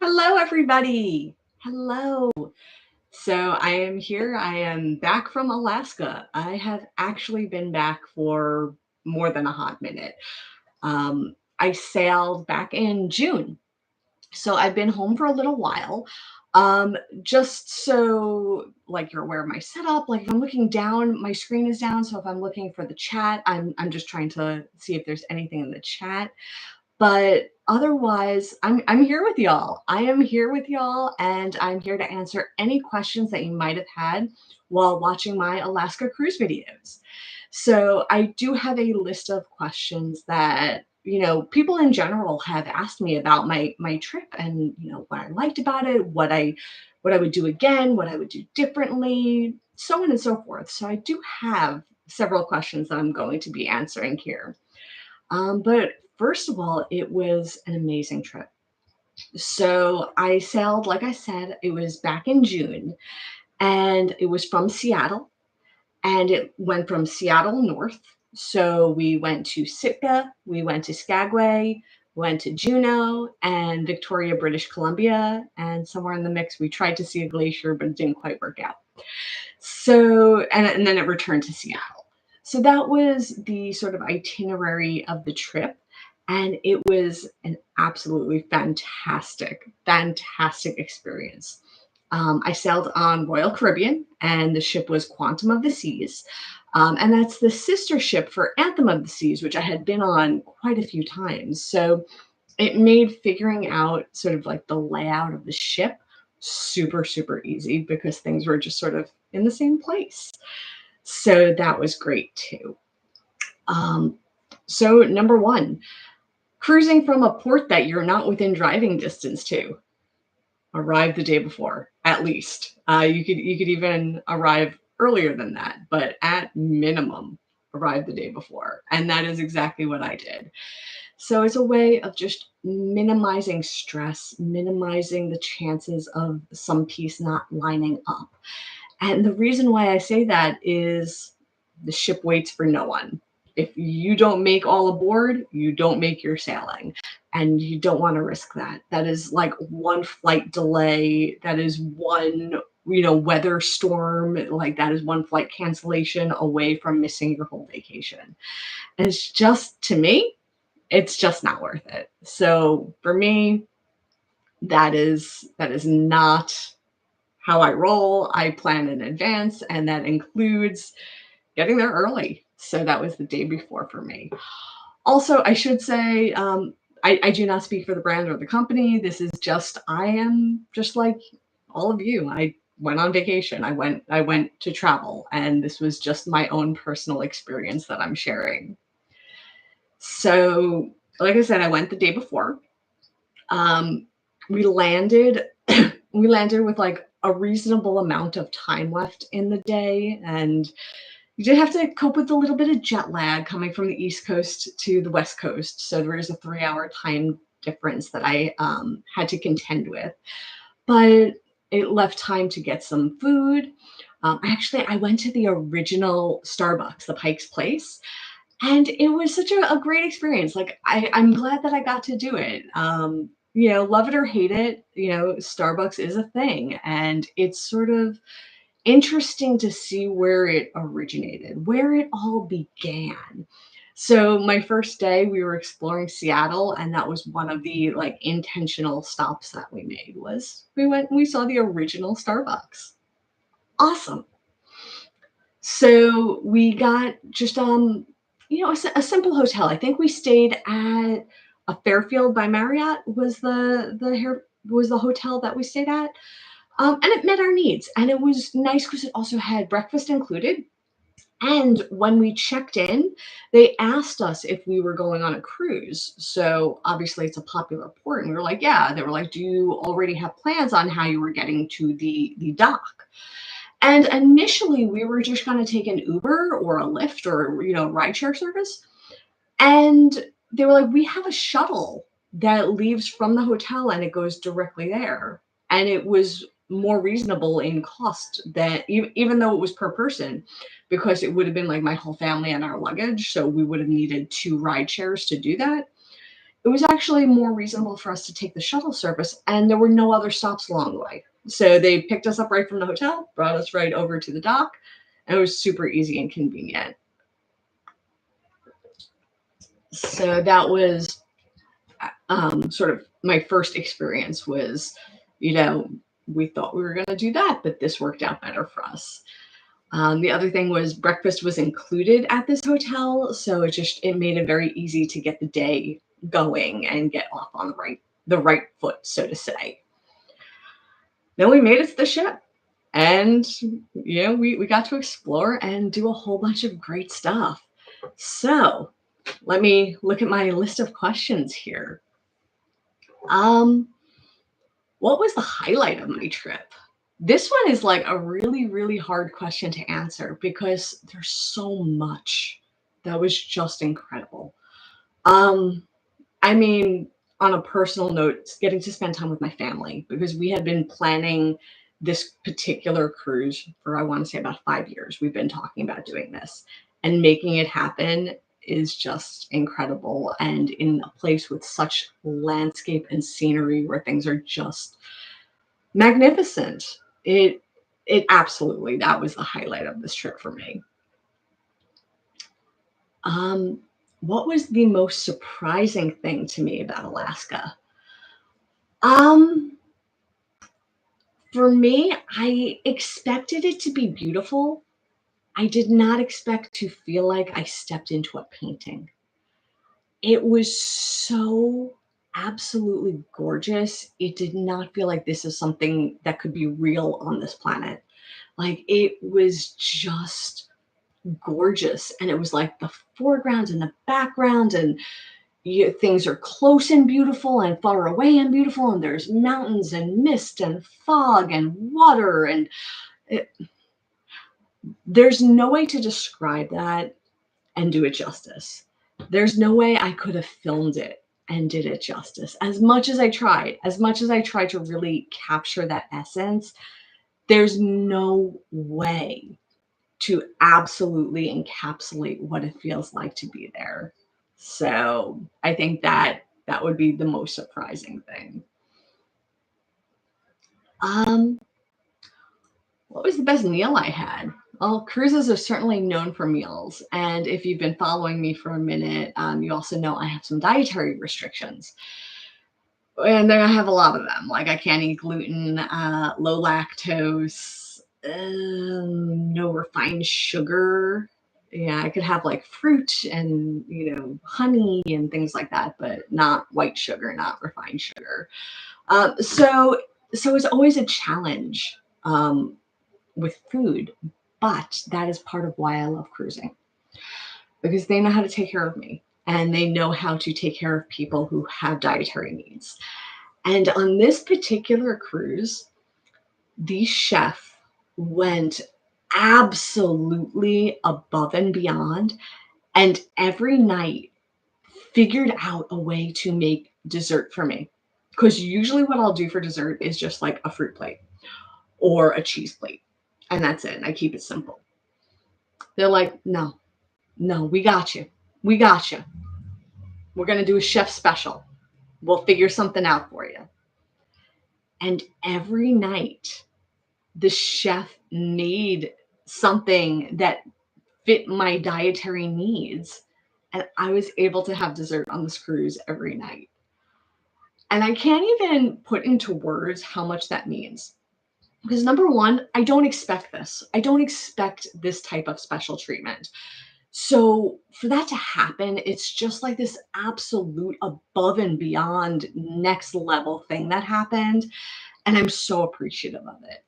Hello, everybody. Hello. So I am here. I am back from Alaska. I have actually been back for more than a hot minute. I sailed back in June. So I've been home for a little while. Just so like you're aware of my setup, like if I'm looking down, my screen is down. So if I'm looking for the chat, I'm just trying to see if there's anything in the chat. But otherwise, I'm here with y'all. I am here with y'all, and I'm here to answer any questions that you might have had while watching my Alaska cruise videos. So I do have a list of questions that people in general have asked me about my trip, and what I liked about it, what I would do again, what I would do differently, so on and so forth. So I do have several questions that I'm going to be answering here. But first of all, it was an amazing trip. So I sailed, like I said, it was back in June, and it was from Seattle, and it went from Seattle north. So we went to Sitka, we went to Skagway, went to Juneau and Victoria, British Columbia, and somewhere in the mix, we tried to see a glacier, but it didn't quite work out. So, and then it returned to Seattle. So that was the sort of itinerary of the trip. And it was an absolutely fantastic experience. I sailed on Royal Caribbean, and the ship was Quantum of the Seas. And that's the sister ship for Anthem of the Seas, which I had been on quite a few times. So it made figuring out sort of like the layout of the ship super easy because things were just sort of in the same place. So that was great too. Um, so, number one, cruising from a port that you're not within driving distance to. Arrive the day before, at least. You could even arrive earlier than that, but at minimum, arrive the day before. And that is exactly what I did. So it's a way of just minimizing stress, minimizing the chances of some piece not lining up. And the reason why I say that is the ship waits for no one. If you don't make all aboard, you don't make your sailing. And you don't want to risk that. That is like one flight delay. That is one, weather storm. Like that is one flight cancellation away from missing your whole vacation. And it's just, to me, it's just not worth it. So for me, that is not how I roll. I plan in advance, and that includes getting there early. So that was the day before for me. Also, I should say, I do not speak for the brand or the company. This is just, I am just like all of you. I went on vacation. I went to travel, and this was just my own personal experience that I'm sharing. So, like I said, I went the day before. Um, we landed we landed with like a reasonable amount of time left in the day, and you did have to cope with a little bit of jet lag coming from the East Coast to the West Coast. So there is a 3 hour time difference that I had to contend with, but it left time to get some food. Actually, I went to the original Starbucks, the Pike's Place, and it was such a great experience. Like I'm glad that I got to do it. Love it or hate it, Starbucks is a thing, and it's sort of interesting to see where it originated, where it all began. So my first day, we were exploring Seattle, and that was one of the like intentional stops that we made. Was we went and we saw the original Starbucks. Awesome. So we got just a simple hotel. I think we stayed at a Fairfield by Marriott was the hotel that we stayed at, and it met our needs. And it was nice because it also had breakfast included. And when we checked in, they asked us if we were going on a cruise. So obviously it's a popular port, and we were like, yeah. They were like, do you already have plans on how you were getting to the dock? And initially, we were just going to take an Uber or a Lyft or rideshare service. And they were like, we have a shuttle that leaves from the hotel and it goes directly there. And it was more reasonable in cost than even though it was per person, because it would have been like my whole family and our luggage. So we would have needed two ride shares to do that. it was actually more reasonable for us to take the shuttle service, and there were no other stops along the way. So they picked us up right from the hotel, brought us right over to the dock, and it was super easy and convenient. So that was sort of my first experience was, you know, we thought we were going to do that, but this worked out better for us. The other thing was breakfast was included at this hotel, so it made it very easy to get the day going and get off on the right foot, so to say. Then we made it to the ship, and we got to explore and do a whole bunch of great stuff. So let me look at my list of questions here. Um, what was the highlight of my trip? This one is like a really, really hard question to answer because there's so much that was just incredible. Um, I mean, on a personal note, it's getting to spend time with my family because we had been planning this particular cruise for, I want to say, about 5 years. We've been talking about doing this, and making it happen is just incredible. And in a place with such landscape and scenery where things are just magnificent. It absolutely, that was the highlight of this trip for me. Um, what was the most surprising thing to me about Alaska? Um, for me, I expected it to be beautiful. I did not expect to feel like I stepped into a painting. It was so absolutely gorgeous. It did not feel like this is something that could be real on this planet. Like it was just gorgeous. And it was like the foreground and the background, and things are close and beautiful and far away and beautiful. And there's mountains and mist and fog and water. And it, there's no way to describe that and do it justice. There's no way I could have filmed it and did it justice. As much as I tried to really capture that essence, there's no way to absolutely encapsulate what it feels like to be there. So I think that would be the most surprising thing. Um, what was the best meal I had? Well, cruises are certainly known for meals. And if you've been following me for a minute, you also know I have some dietary restrictions. And then I have a lot of them. Like I can't eat gluten, low lactose, no refined sugar. Yeah, I could have like fruit and honey and things like that, but not white sugar, not refined sugar. So it's always a challenge with food, but that is part of why I love cruising because they know how to take care of me and they know how to take care of people who have dietary needs. And on this particular cruise, the chef went absolutely above and beyond, and every night figured out a way to make dessert for me. Because usually, what I'll do for dessert is just like a fruit plate or a cheese plate, and that's it. And I keep it simple. They're like, no, no, we got you. We got you. We're going to do a chef special. We'll figure something out for you. And every night, the chef made something that fit my dietary needs. And I was able to have dessert on this cruise every night. And I can't even put into words how much that means. Because number one, I don't expect this. I don't expect this type of special treatment. So for that to happen, it's just like this absolute above and beyond next level thing that happened. And I'm so appreciative of it.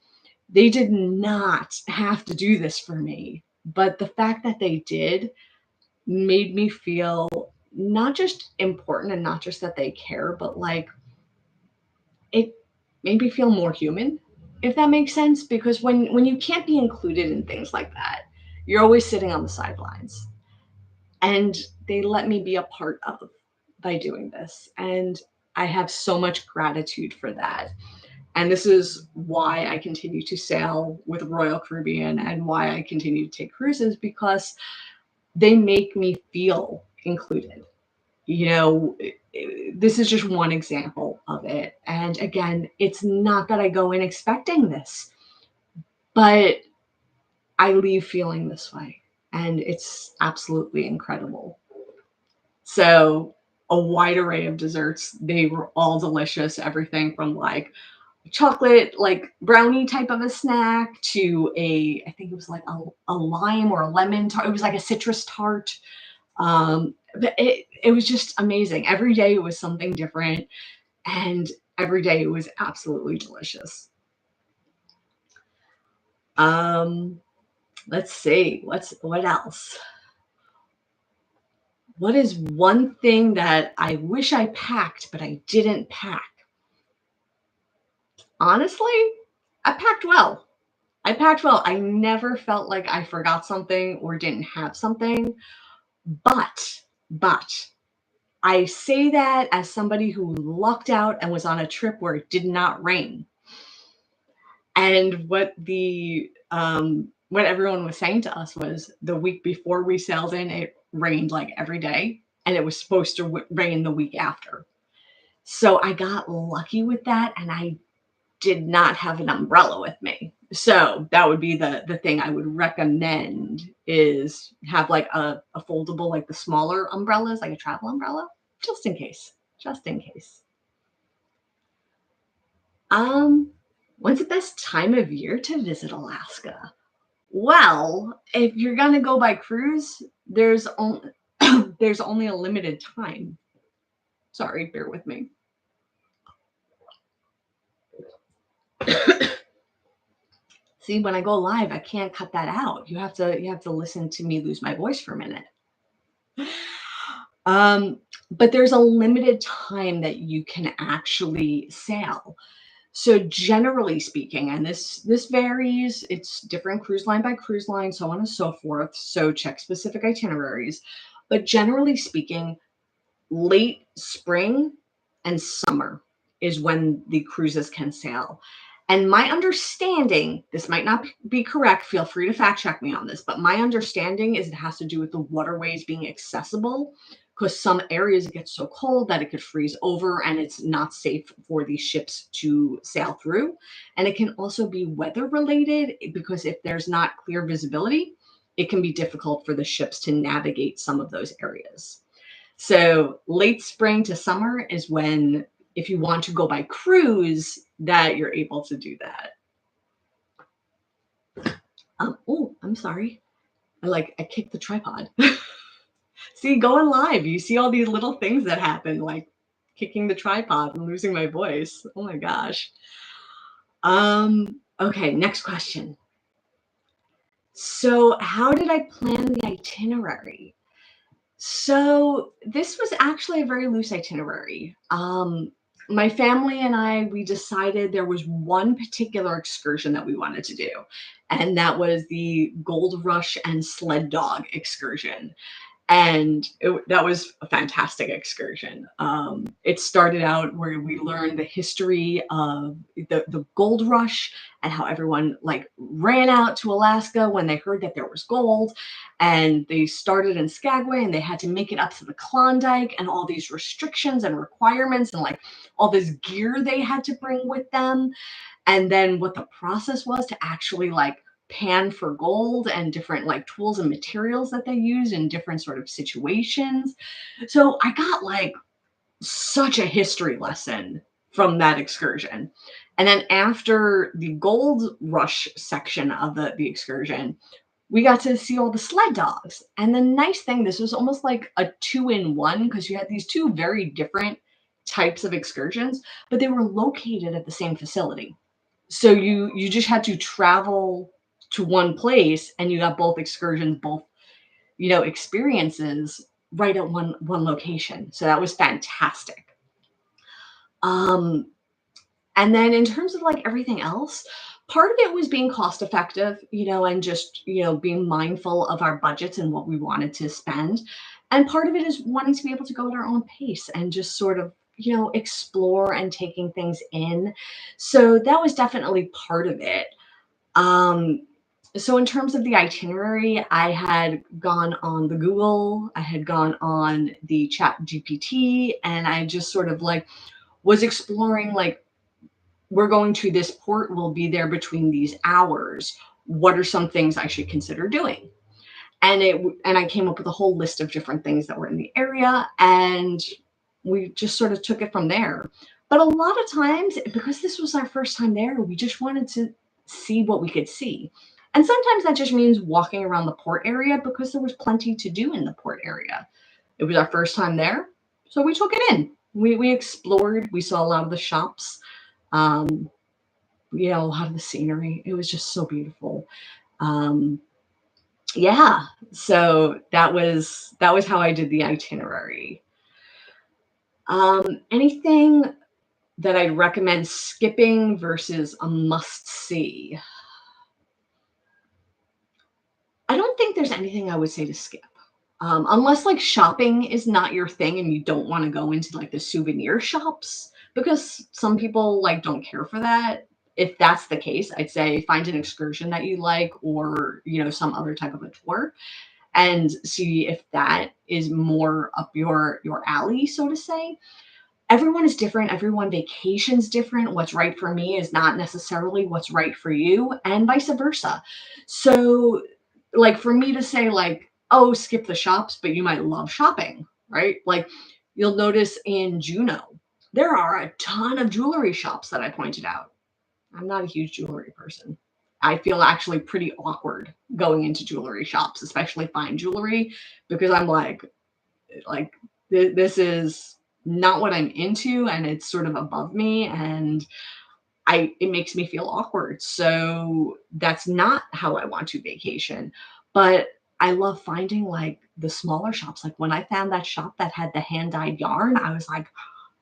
They did not have to do this for me, but the fact that they did made me feel not just important and not just that they care, but like it made me feel more human, if that makes sense. Because when you can't be included in things like that, you're always sitting on the sidelines. And they let me be a part of by doing this. And I have so much gratitude for that. And this is why I continue to sail with Royal Caribbean and why I continue to take cruises because they make me feel included. You know, this is just one example of it. And again, it's not that I go in expecting this, but I leave feeling this way. And it's absolutely incredible. So, a wide array of desserts. They were all delicious. Everything from like chocolate, like brownie type of a snack to I think it was like a lime or a lemon tart. It was like a citrus tart. But it was just amazing. Every day it was something different, and every day it was absolutely delicious. Um, let's see, what else? What is one thing that I wish I packed, but I didn't pack? Honestly, I packed well. I packed well. I never felt like I forgot something or didn't have something, but I say that as somebody who lucked out and was on a trip where it did not rain. And what everyone was saying to us was the week before we sailed in, it rained like every day, and it was supposed to rain the week after. So I got lucky with that, and I did not have an umbrella with me. So that would be the thing I would recommend is have like a foldable, like the smaller umbrellas, like a travel umbrella, just in case. Just in case. Um, when's the best time of year to visit Alaska? Well, if you're gonna go by cruise, there's only there's only a limited time. Sorry, bear with me. See, when I go live, I can't cut that out. You have to listen to me lose my voice for a minute. Um, but there's a limited time that you can actually sail. So generally speaking, and this varies, it's different cruise line by cruise line, so on and so forth. So check specific itineraries. But generally speaking, late spring and summer is when the cruises can sail. And my understanding, this might not be correct, feel free to fact check me on this, but my understanding is it has to do with the waterways being accessible because some areas it gets so cold that it could freeze over and it's not safe for these ships to sail through. And it can also be weather related because if there's not clear visibility, it can be difficult for the ships to navigate some of those areas. So late spring to summer is when, if you want to go by cruise, that you're able to do that. Oh, I'm sorry. I kicked the tripod. See, going live, you see all these little things that happen, like kicking the tripod and losing my voice. Oh my gosh. Okay, next question. So, how did I plan the itinerary? So this was actually a very loose itinerary. My family and I, we decided there was one particular excursion that we wanted to do, and that was the Gold Rush and Sled Dog excursion. And that was a fantastic excursion. It started out where we learned the history of the gold rush and how everyone like ran out to Alaska when they heard that there was gold. And they started in Skagway and they had to make it up to the Klondike and all these restrictions and requirements and like all this gear they had to bring with them. And then what the process was to actually like pan for gold and different like tools and materials that they use in different sort of situations. So I got like such a history lesson from that excursion. And then after the gold rush section of the excursion, we got to see all the sled dogs. And the nice thing, this was almost like a two-in-one because you had these two very different types of excursions, but they were located at the same facility. So you just had to travel to one place and you got both excursions, both, experiences right at one location. So that was fantastic. Um, and then in terms of like everything else, part of it was being cost effective, and just, being mindful of our budgets and what we wanted to spend. And part of it is wanting to be able to go at our own pace and just sort of, explore and taking things in. So that was definitely part of it. Um, So in terms of the itinerary, I had gone on the Google, I had gone on the Chat GPT, and I just sort of like was exploring like we're going to this port, we'll be there between these hours. What are some things I should consider doing? And I came up with a whole list of different things that were in the area, and we just sort of took it from there. But a lot of times, because this was our first time there, we just wanted to see what we could see. And sometimes that just means walking around the port area because there was plenty to do in the port area. It was our first time there, so we took it in. We explored, we saw a lot of the shops, um, a lot of the scenery. It was just so beautiful. Um, yeah, so that was how I did the itinerary. Anything that I'd recommend skipping versus a must see? I don't think there's anything I would say to skip. Unless like shopping is not your thing and you don't want to go into like the souvenir shops because some people like don't care for that. If that's the case, I'd say find an excursion that you like or, some other type of a tour and see if that is more up your alley, so to say. Everyone is different. Everyone vacations different. What's right for me is not necessarily what's right for you, and vice versa. So, like for me to say like, oh, skip the shops, but you might love shopping, right? Like you'll notice in Juneau, there are a ton of jewelry shops that I pointed out. I'm not a huge jewelry person. I feel actually pretty awkward going into jewelry shops, especially fine jewelry, because I'm like this is not what I'm into, and it's sort of above me, and it makes me feel awkward. So that's not how I want to vacation. But I love finding like the smaller shops. Like when I found that shop that had the hand dyed yarn, I was like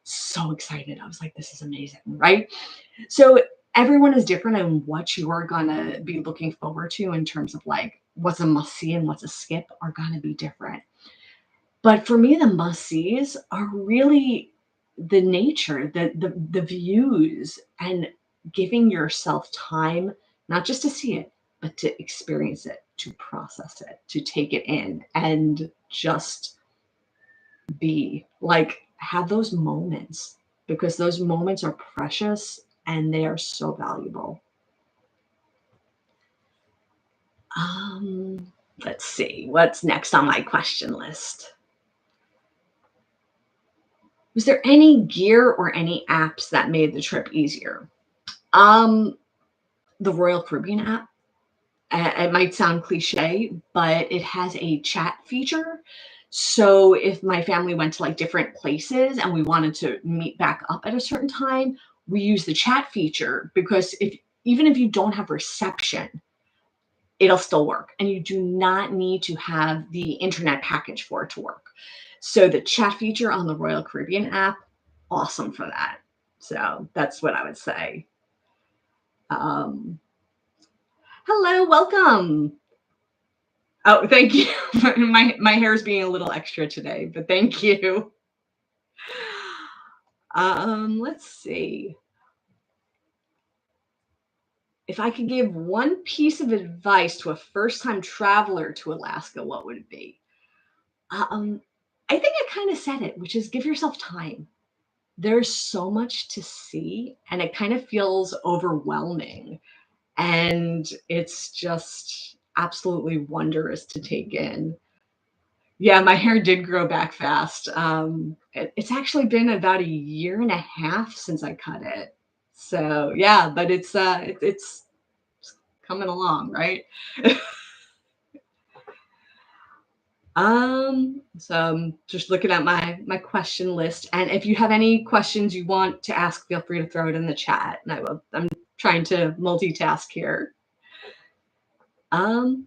so excited. I was like, this is amazing, right? So everyone is different and what you are gonna be looking forward to in terms of like what's a must see and what's a skip are gonna be different. But for me, the must sees are really the nature, the views, and giving yourself time, not just to see it, but to experience it, to process it, to take it in, and just be like have those moments because those moments are precious and they are so valuable. Um, let's see what's next on my question list. Was there any gear or any apps that made the trip easier? Um, the Royal Caribbean app. It might sound cliche, but it has a chat feature. So if my family went to like different places and we wanted to meet back up at a certain time, we use the chat feature because if even if you don't have reception, it'll still work. And you do not need to have the internet package for it to work. So the chat feature on the Royal Caribbean app, awesome for that. So that's what I would say. Um, hello, welcome. Oh, thank you. My hair is being a little extra today, but thank you. Let's see. If I could give one piece of advice to a first-time traveler to Alaska, what would it be? Um, I think I kind of said it, which is give yourself time. There's so much to see, and it kind of feels overwhelming. And it's just absolutely wondrous to take in. Yeah, my hair did grow back fast. It's actually been about a year and a half since I cut it. So yeah, but it's coming along, right? So I'm just looking at my question list, and if you have any questions you want to ask, feel free to throw it in the chat, and I will. I'm trying to multitask here. Um,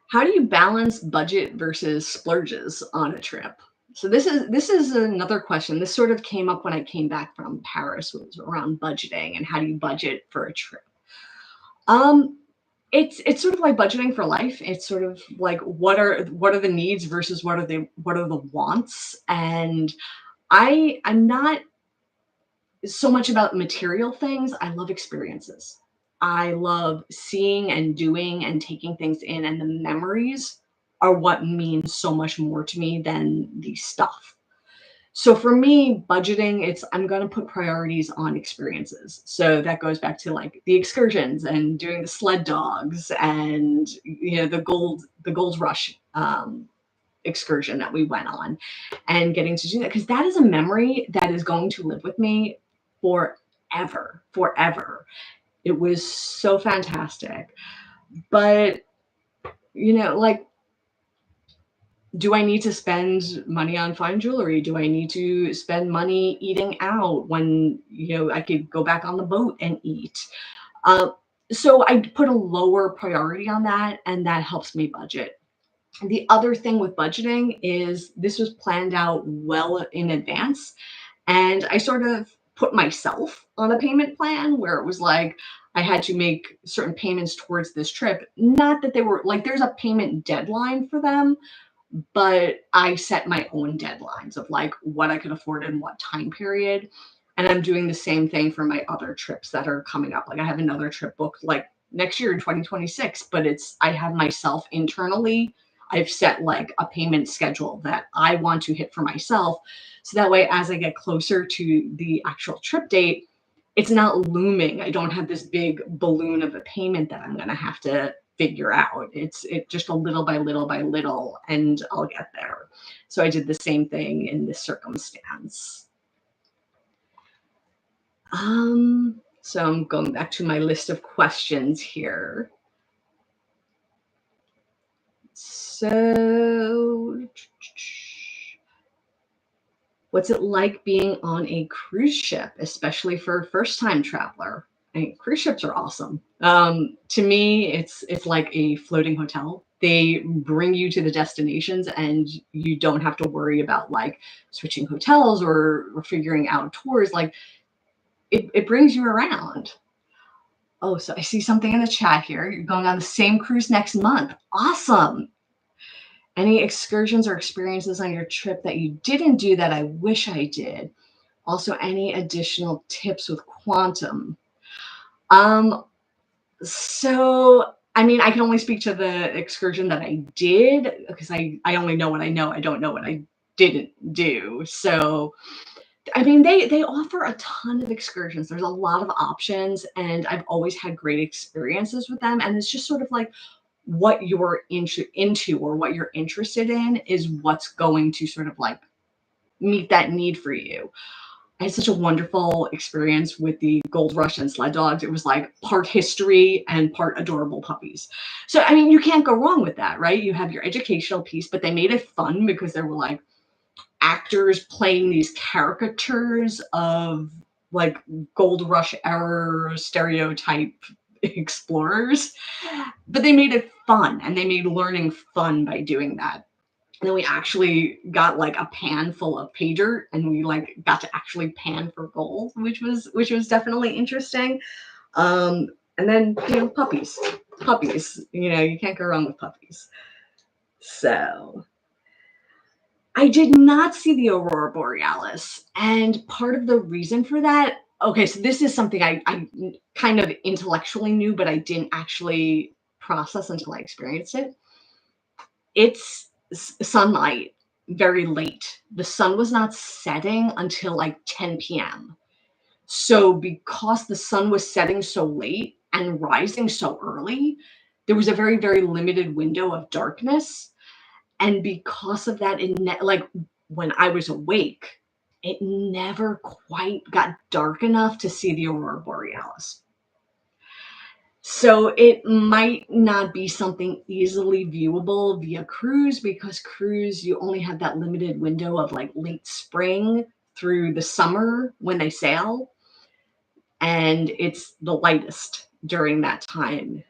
how do you balance budget versus splurges on a trip? So this is another question. This sort of came up when I came back from Paris, was around budgeting and how do you budget for a trip. Um, it's sort of like budgeting for life. It's sort of like what are the needs versus what are the wants. And I'm not so much about material things. I love experiences. I love seeing and doing and taking things in, and the memories are what means so much more to me than the stuff. So for me, budgeting, it's I'm gonna put priorities on experiences. So that goes back to like the excursions and doing the sled dogs and the Gold Rush excursion that we went on and getting to do that because that is a memory that is going to live with me forever, forever. It was so fantastic. But like, do I need to spend money on fine jewelry? Do I need to spend money eating out when, I could go back on the boat and eat? Uh, so I put a lower priority on that, and that helps me budget. The other thing with budgeting is this was planned out well in advance. And I sort of put myself on a payment plan where it was like I had to make certain payments towards this trip. Not that they were like, there's a payment deadline for them, but I set my own deadlines of like what I could afford in what time period. And I'm doing the same thing for my other trips that are coming up. Like I have another trip booked like next year in 2026, but I have myself internally. I've set like a payment schedule that I want to hit for myself. So that way, as I get closer to the actual trip date, it's not looming. I don't have this big balloon of a payment that I'm going to have to figure out. It just a little by little by little, and I'll get there. So I did the same thing in this circumstance. So I'm going back to my list of questions here. So, what's it like being on a cruise ship, especially for a first-time traveler? I mean, cruise ships are awesome. To me, it's like a floating hotel. They bring you to the destinations, and you don't have to worry about like switching hotels or figuring out tours. Like it brings you around. Oh, so I see something in the chat here. You're going on the same cruise next month. Awesome. Any excursions or experiences on your trip that you didn't do that I wish I did? Also, any additional tips with quantum? Um, so I mean, I can only speak to the excursion that I did because I only know what I know. I don't know what I didn't do. So I mean, they offer a ton of excursions. There's a lot of options, and I've always had great experiences with them. And it's just sort of like what you're into or what you're interested in is what's going to sort of like meet that need for you. I had such a wonderful experience with the Gold Rush and sled dogs. It was like part history and part adorable puppies. So, I mean, you can't go wrong with that, right? You have your educational piece, but they made it fun because there were like actors playing these caricatures of like Gold Rush era stereotype explorers. But they made it fun and they made learning fun by doing that. And then we actually got like a pan full of pay dirt and we like got to actually pan for gold, which was definitely interesting. And then puppies. Puppies. You can't go wrong with puppies. So I did not see the aurora borealis. And part of the reason for that, okay, so this is something I kind of intellectually knew, but I didn't actually process until I experienced it. It's sunlight very late. The sun was not setting until like 10 p.m. So because the sun was setting so late and rising so early, there was a very, very limited window of darkness. And because of that, like when I was awake, it never quite got dark enough to see the aurora borealis. So it might not be something easily viewable via cruise because cruise, you only have that limited window of like late spring through the summer when they sail. And it's the lightest during that time.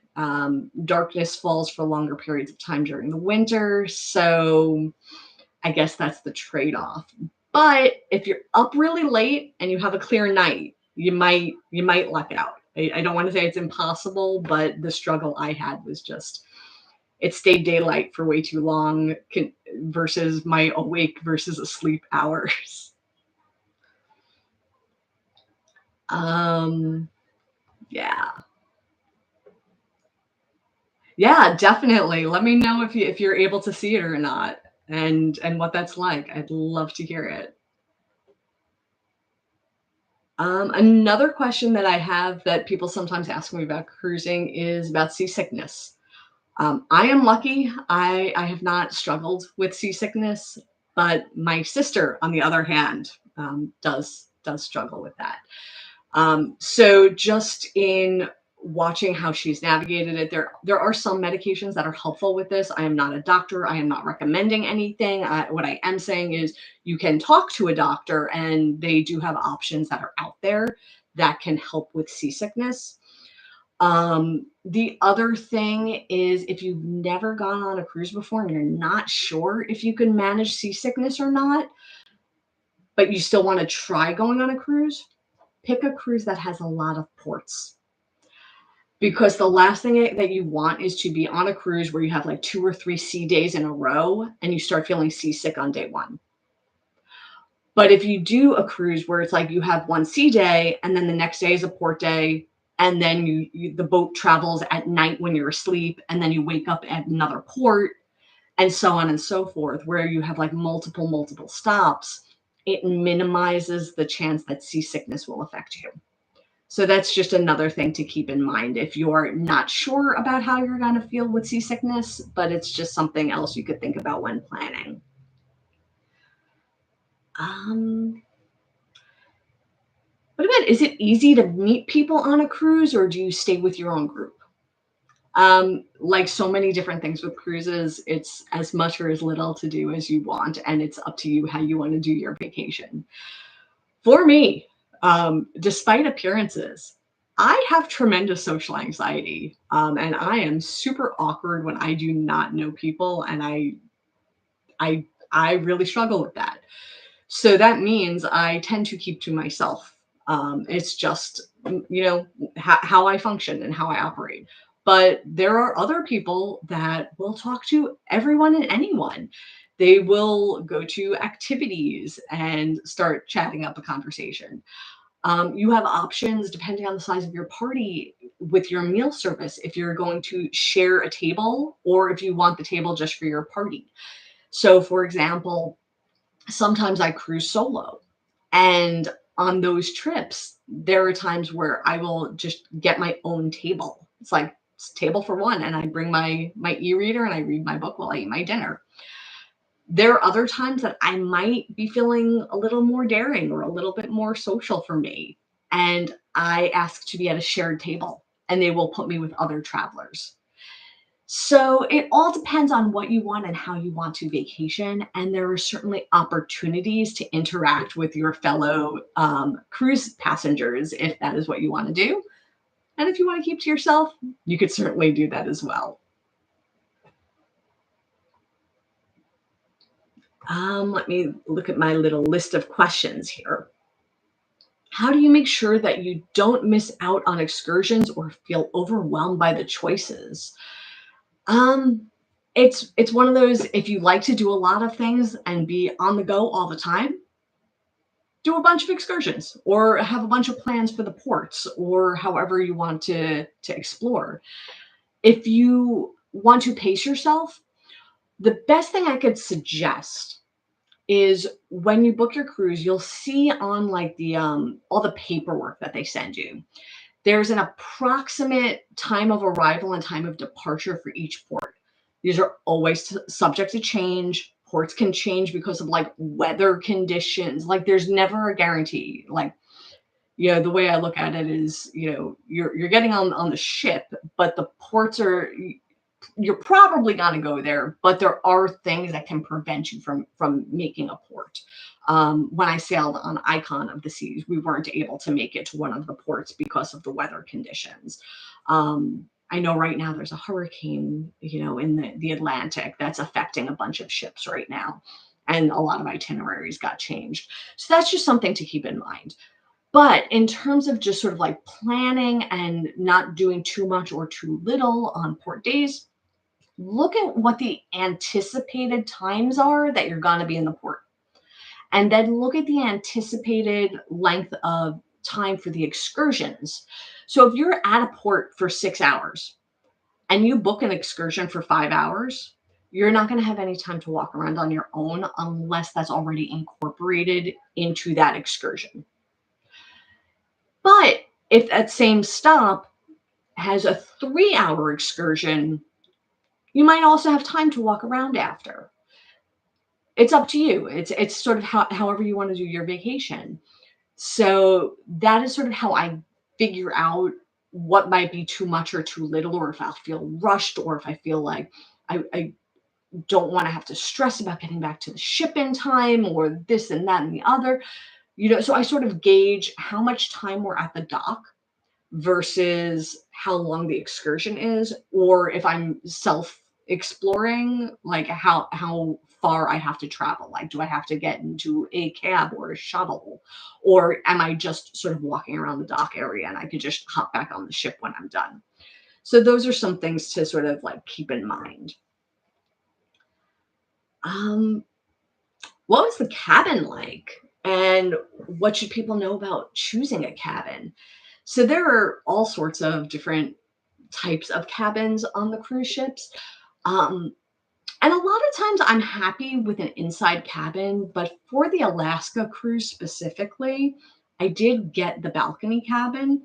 Darkness falls for longer periods of time during the winter. So I guess that's the trade-off. But if you're up really late and you have a clear night, you might luck out. I don't want to say it's impossible, but the struggle I had was just it stayed daylight for way too long versus my awake versus asleep hours. Um, yeah. Yeah, definitely. Let me know if you're able to see it or not, and what that's like. I'd love to hear it. Another question that I have that people sometimes ask me about cruising is about seasickness. I am lucky. I have not struggled with seasickness, but my sister, on the other hand, does struggle with that. So just in watching how she's navigated it, there are some medications that are helpful with this. I am not a doctor. I am not recommending anything. What I am saying is you can talk to a doctor, and they do have options that are out there that can help with seasickness. The other thing is if you've never gone on a cruise before and you're not sure if you can manage seasickness or not, but you still want to try going on a cruise, pick a cruise that has a lot of ports. Because the last thing that you want is to be on a cruise where you have like 2 or 3 sea days in a row and you start feeling seasick on day 1. But if you do a cruise where it's like you have 1 sea day and then the next day is a port day, and then the boat travels at night when you're asleep, and then you wake up at another port, and so on and so forth, where you have like multiple stops, it minimizes the chance that seasickness will affect you. So that's just another thing to keep in mind if you're not sure about how you're going to feel with seasickness, but it's just something else you could think about when planning. Um, what about, is it easy to meet people on a cruise, or do you stay with your own group? Like so many different things with cruises, it's as much or as little to do as you want, and it's up to you how you want to do your vacation. For me, despite appearances, I have tremendous social anxiety, and I am super awkward when I do not know people, and I really struggle with that. So that means I tend to keep to myself. It's just, how I function and how I operate. But there are other people that will talk to everyone and anyone. They will go to activities and start chatting up a conversation. You have options depending on the size of your party with your meal service, if you're going to share a table or if you want the table just for your party. So, for example, sometimes I cruise solo. And on those trips, there are times where I will just get my own table. It's like it's table for one, and I bring my e-reader and I read my book while I eat my dinner. There are other times that I might be feeling a little more daring or a little bit more social for me, and I ask to be at a shared table, and they will put me with other travelers. So it all depends on what you want and how you want to vacation. And there are certainly opportunities to interact with your fellow cruise passengers if that is what you want to do. And if you want to keep to yourself, you could certainly do that as well. Let me look at my little list of questions here. How do you make sure that you don't miss out on excursions or feel overwhelmed by the choices? Um, it's one of those, if you like to do a lot of things and be on the go all the time, do a bunch of excursions or have a bunch of plans for the ports or however you want to explore. If you want to pace yourself, the best thing I could suggest is when you book your cruise, you'll see on like the all the paperwork that they send you. There's an approximate time of arrival and time of departure for each port. These are always subject to change. Ports can change because of like weather conditions. Like there's never a guarantee. Like, the way I look at it is, you're getting on the ship, but the ports are, you're probably going to go there, but there are things that can prevent you from making a port. When I sailed on Icon of the Seas, we weren't able to make it to one of the ports because of the weather conditions. I know right now there's a hurricane, in the Atlantic that's affecting a bunch of ships right now, and a lot of itineraries got changed. So that's just something to keep in mind. But in terms of just sort of like planning and not doing too much or too little on port days, look at what the anticipated times are that you're going to be in the port. And then look at the anticipated length of time for the excursions. So if you're at a port for 6 hours, and you book an excursion for 5 hours, you're not going to have any time to walk around on your own unless that's already incorporated into that excursion. But if that same stop has a 3 hour excursion, you might also have time to walk around after. It's up to you. It's sort of however you want to do your vacation. So that is sort of how I figure out what might be too much or too little, or if I'll feel rushed, or if I feel like I don't want to have to stress about getting back to the ship in time, or this and that and the other. So I sort of gauge how much time we're at the dock versus how long the excursion is, or if I'm self exploring, like how far I have to travel. Like, do I have to get into a cab or a shuttle, or am I just sort of walking around the dock area and I could just hop back on the ship when I'm done? So those are some things to sort of like keep in mind. Um, what was the cabin like? And what should people know about choosing a cabin? So there are all sorts of different types of cabins on the cruise ships. Um, and a lot of times I'm happy with an inside cabin, but for the Alaska cruise specifically, I did get the balcony cabin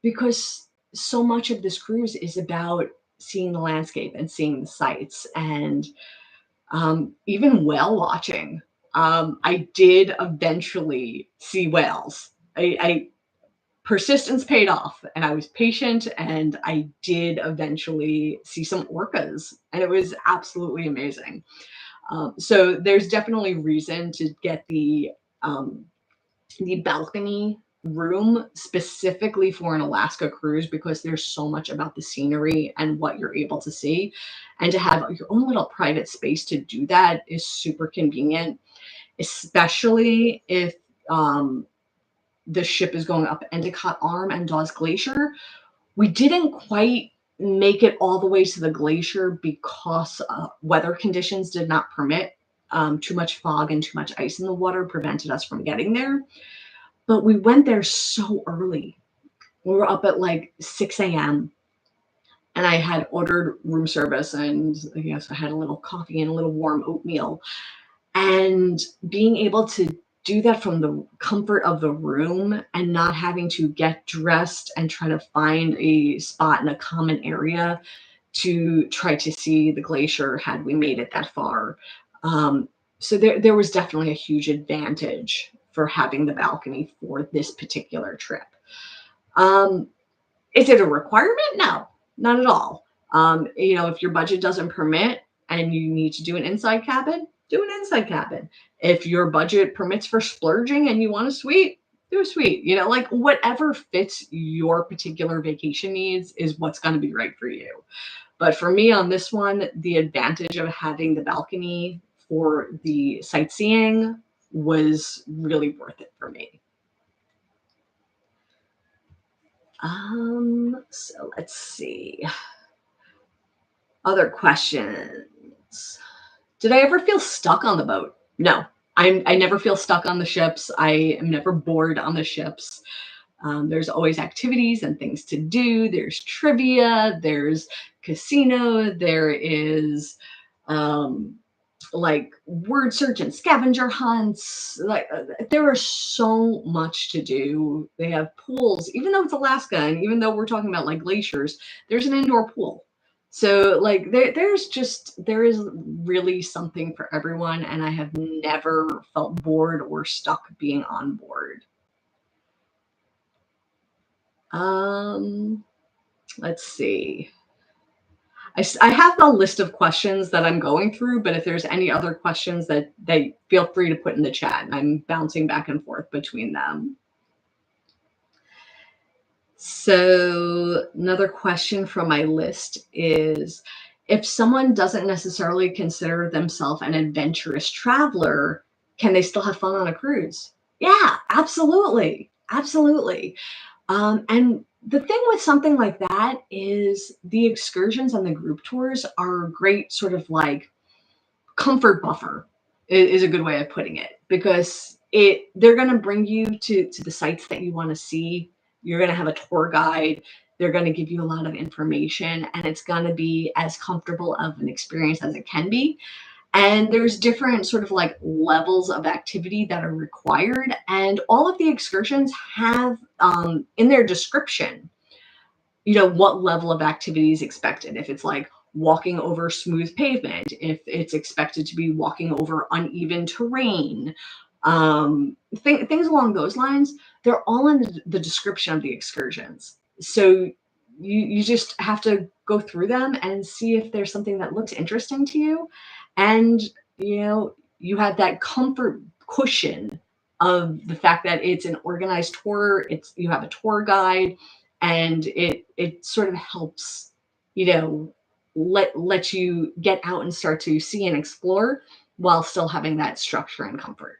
because so much of this cruise is about seeing the landscape and seeing the sights, and even whale watching. I did eventually see whales. I persistence paid off, and I was patient, and I did eventually see some orcas, and it was absolutely amazing. So there's definitely reason to get the balcony room specifically for an Alaska cruise, because there's so much about the scenery and what you're able to see, and to have your own little private space to do that is super convenient, especially if um, the ship is going up Endicott Arm and Dawes Glacier. We didn't quite make it all the way to the glacier because weather conditions did not permit. Too much fog and too much ice in the water prevented us from getting there. But we went there so early. We were up at like 6 a.m. and I had ordered room service, and I had a little coffee and a little warm oatmeal. And being able to do that from the comfort of the room and not having to get dressed and try to find a spot in a common area to try to see the glacier had we made it that far. So there was definitely a huge advantage for having the balcony for this particular trip. Um, is it a requirement? No, not at all. If your budget doesn't permit and you need to do an inside cabin, do an inside cabin. If your budget permits for splurging and you want a suite, do a suite. Like whatever fits your particular vacation needs is what's going to be right for you. But for me on this one, the advantage of having the balcony for the sightseeing was really worth it for me. So let's see. Other questions. Did I ever feel stuck on the boat? No, I never feel stuck on the ships. I am never bored on the ships. There's always activities and things to do. There's trivia, there's casino, there is um, like word search and scavenger hunts. Like there is so much to do. They have pools, even though it's Alaska, and even though we're talking about like glaciers, there's an indoor pool. So like there is really something for everyone, and I have never felt bored or stuck being on board. Um, let's see. I have a list of questions that I'm going through, but if there's any other questions that they feel free to put in the chat. I'm bouncing back and forth between them. So another question from my list is, if someone doesn't necessarily consider themselves an adventurous traveler, can they still have fun on a cruise? Yeah, absolutely. Absolutely. And the thing with something like that is the excursions and the group tours are great, sort of like comfort buffer is a good way of putting it, because they're going to bring you to the sites that you want to see. You're going to have a tour guide. They're going to give you a lot of information, and it's going to be as comfortable of an experience as it can be. And there's different sort of like levels of activity that are required. And all of the excursions have in their description, what level of activity is expected. If it's like walking over smooth pavement, if it's expected to be walking over uneven terrain, things along those lines, they're all in the description of the excursions. So you just have to go through them and see if there's something that looks interesting to you. And, you have that comfort cushion of the fact that it's an organized tour. You have a tour guide, and it sort of helps, you know, let you get out and start to see and explore while still having that structure and comfort.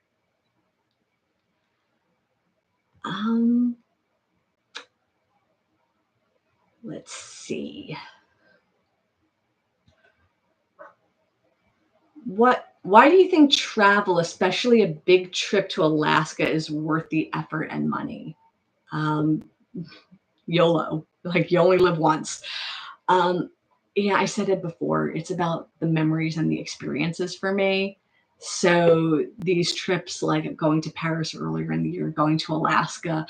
Um, let's see. Why do you think travel, especially a big trip to Alaska, is worth the effort and money? Um, YOLO, like you only live once. Um, yeah, I said it before. It's about the memories and the experiences for me. So these trips, like going to Paris earlier in the year, going to Alaska,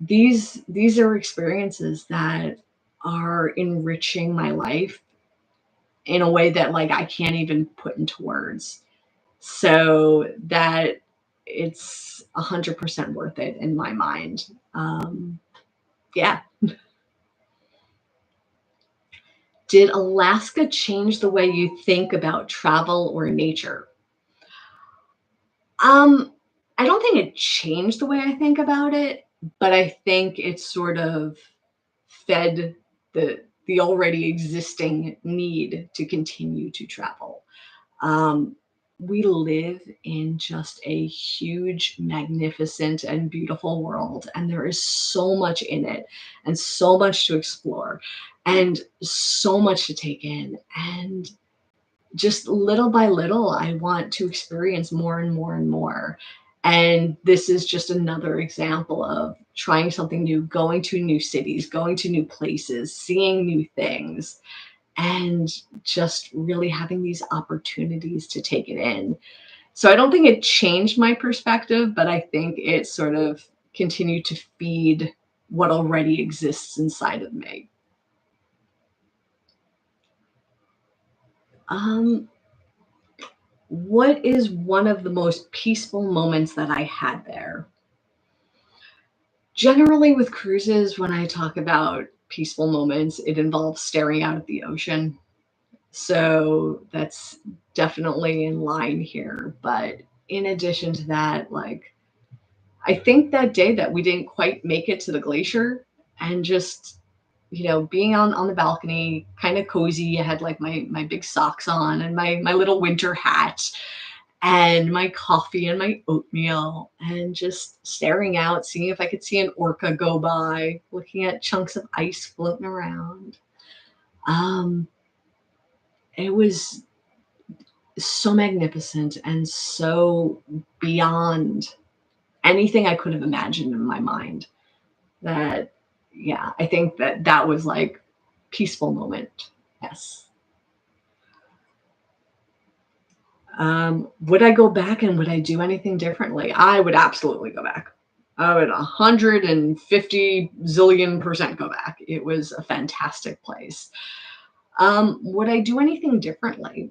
these are experiences that are enriching my life in a way that like I can't even put into words. So that it's 100% worth it in my mind. Yeah. Did Alaska change the way you think about travel or nature? Um, I don't think it changed the way I think about it, but I think it sort of fed the already existing need to continue to travel. Um, we live in just a huge, magnificent, and beautiful world, and there is so much in it, and so much to explore, and so much to take in. And just little by little, I want to experience more and more and more. And this is just another example of trying something new, going to new cities, going to new places, seeing new things, and just really having these opportunities to take it in. So I don't think it changed my perspective, but I think it sort of continued to feed what already exists inside of me. Um, what is one of the most peaceful moments that I had there? Generally, with cruises, when I talk about peaceful moments, it involves staring out at the ocean. So that's definitely in line here. But in addition to that, like, I think that day that we didn't quite make it to the glacier, and just, being on the balcony, kind of cozy. I had like my big socks on and my little winter hat and my coffee and my oatmeal, and just staring out, seeing if I could see an orca go by, looking at chunks of ice floating around. Um, it was so magnificent and so beyond anything I could have imagined in my mind, that, yeah, I think that was like peaceful moment. Yes. Would I go back and would I do anything differently? I would absolutely go back. I would 150 zillion percent go back. It was a fantastic place. Would I do anything differently?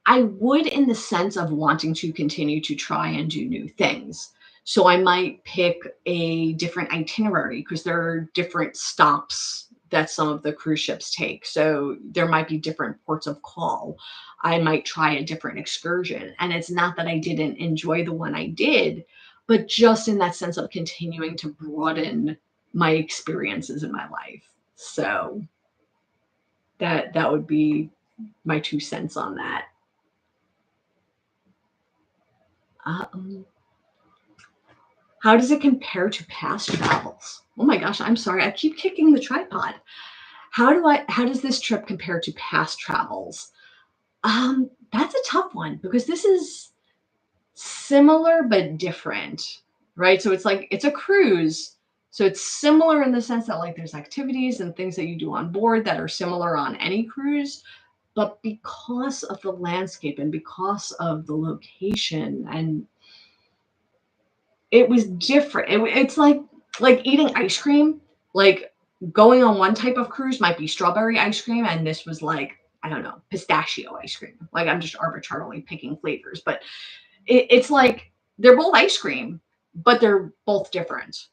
I would, in the sense of wanting to continue to try and do new things. So I might pick a different itinerary because there are different stops that some of the cruise ships take. So there might be different ports of call. I might try a different excursion. And it's not that I didn't enjoy the one I did, but just in that sense of continuing to broaden my experiences in my life. So that would be my 2 cents on that. Um, How does it compare to past travels? Oh my gosh, I'm sorry. I keep kicking the tripod. How does this trip compare to past travels? That's a tough one because this is similar but different, right? So it's like it's a cruise. So it's similar in the sense that like there's activities and things that you do on board that are similar on any cruise, but because of the landscape and because of the location, and it was different. It's like eating ice cream. Like going on one type of cruise might be strawberry ice cream, and this was like, I don't know, pistachio ice cream. Like I'm just arbitrarily picking flavors, but it's like they're both ice cream, but they're both different.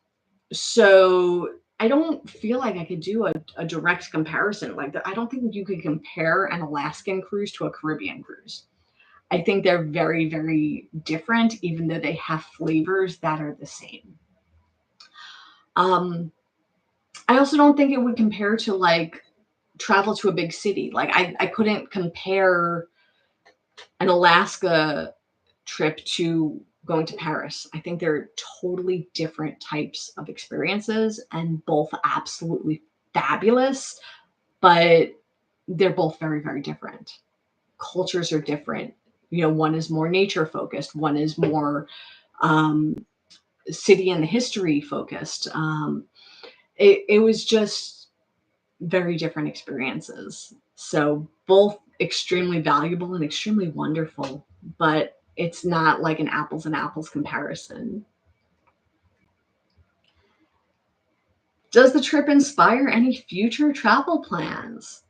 So I don't feel like I could do a direct comparison. Like I don't think you could compare an Alaskan cruise to a Caribbean cruise. I think they're very, very different, even though they have flavors that are the same. Um, I also don't think it would compare to like travel to a big city. Like I couldn't compare an Alaska trip to going to Paris. I think they're totally different types of experiences and both absolutely fabulous, but they're both very, very different. Cultures are different. You know, one is more nature focused, one is more um, city and history focused. It was just very different experiences. So both extremely valuable and extremely wonderful, but it's not like an apples and apples comparison. Does the trip inspire any future travel plans?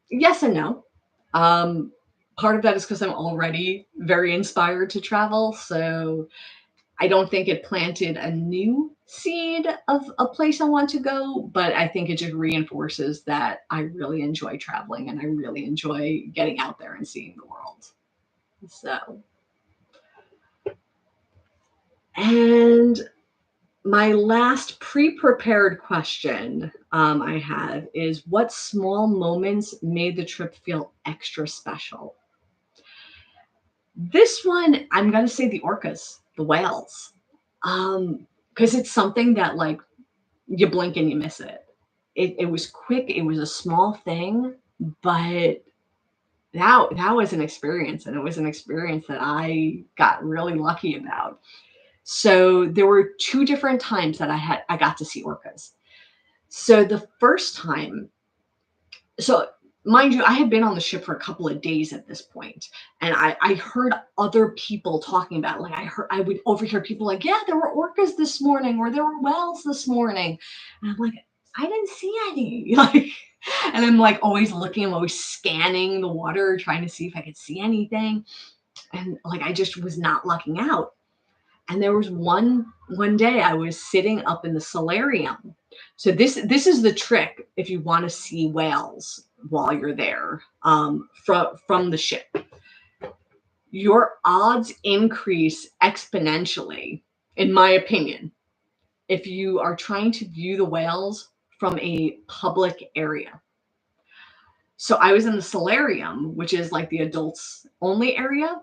Yes and no. Um, Part of that is because I'm already very inspired to travel. So I don't think it planted a new seed of a place I want to go, but I think it just reinforces that I really enjoy traveling and I really enjoy getting out there and seeing the world. So, and my last pre prepared question I have is, what small moments made the trip feel extra special? This one, I'm going to say the orcas, the whales. Because it's something that like you blink and you miss it. It was quick. It was a small thing, but that was an experience, and it was an experience that I got really lucky about. So there were two different times that I got to see orcas. So the first time, so mind you, I had been on the ship for a couple of days at this point, and I heard other people talking about it. Like I would overhear people like, yeah, there were orcas this morning, or there were whales this morning, and I'm like, I didn't see any. Like, and I'm like always looking, I'm always scanning the water, trying to see if I could see anything, and like I just was not lucking out. And there was one day I was sitting up in the solarium. So this is the trick if you want to see whales while you're there, from the ship. Your odds increase exponentially, in my opinion, if you are trying to view the whales from a public area. So I was in the solarium, which is like the adults only area,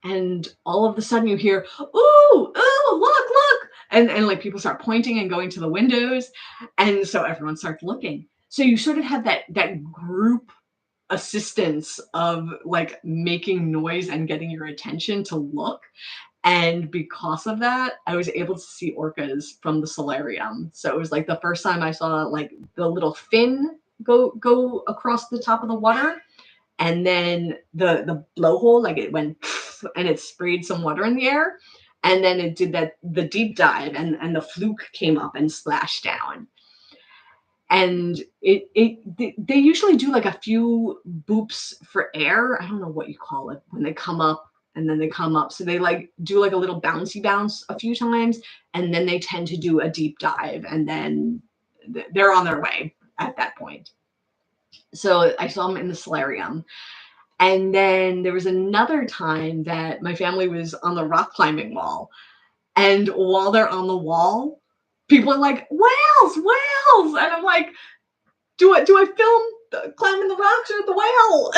and all of a sudden you hear, ooh, ooh, look, and like people start pointing and going to the windows, and so everyone starts looking. So you sort of have that group assistance of like making noise and getting your attention to look. And because of that, I was able to see orcas from the solarium. So it was like the first time I saw like the little fin go across the top of the water, and then the blowhole, like it went and it sprayed some water in the air, and then it did that the deep dive, and the fluke came up and splashed down. And they usually do like a few boops for air. I don't know what you call it when they come up and then they come up. So they like do like a little bouncy bounce a few times, and then they tend to do a deep dive, and then they're on their way at that point. So I saw them in the solarium. And then there was another time that my family was on the rock climbing wall. And while they're on the wall, people are like, whales, whales. And I'm like, do I film climbing the rocks or the whale?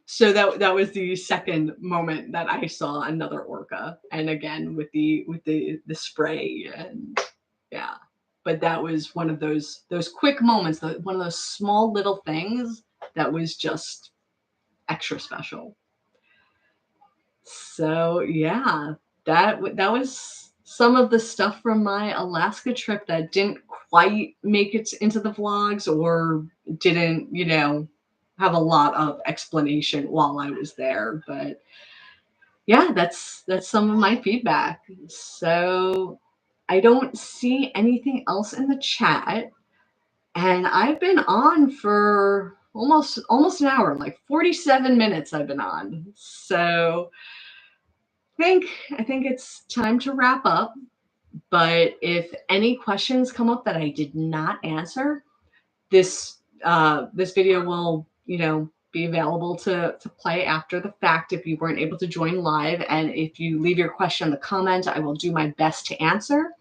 So that was the second moment that I saw another orca. And again with the spray, and yeah. But that was one of those quick moments, one of those small little things that was just extra special. So yeah, that was some of the stuff from my Alaska trip that didn't quite make it into the vlogs or didn't, have a lot of explanation while I was there. But yeah, that's some of my feedback. So I don't see anything else in the chat. And I've been on for almost an hour, like 47 minutes I've been on. So think I think it's time to wrap up. But if any questions come up that I did not answer, this video will, be available to play after the fact if you weren't able to join live. And if you leave your question in the comment, I will do my best to answer.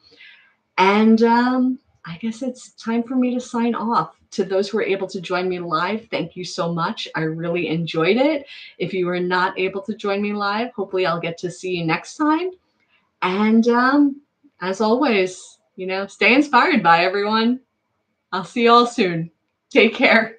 And I guess it's time for me to sign off. To those who were able to join me live, thank you so much. I really enjoyed it. If you were not able to join me live, hopefully I'll get to see you next time. And as always, stay inspired by everyone. I'll see you all soon. Take care.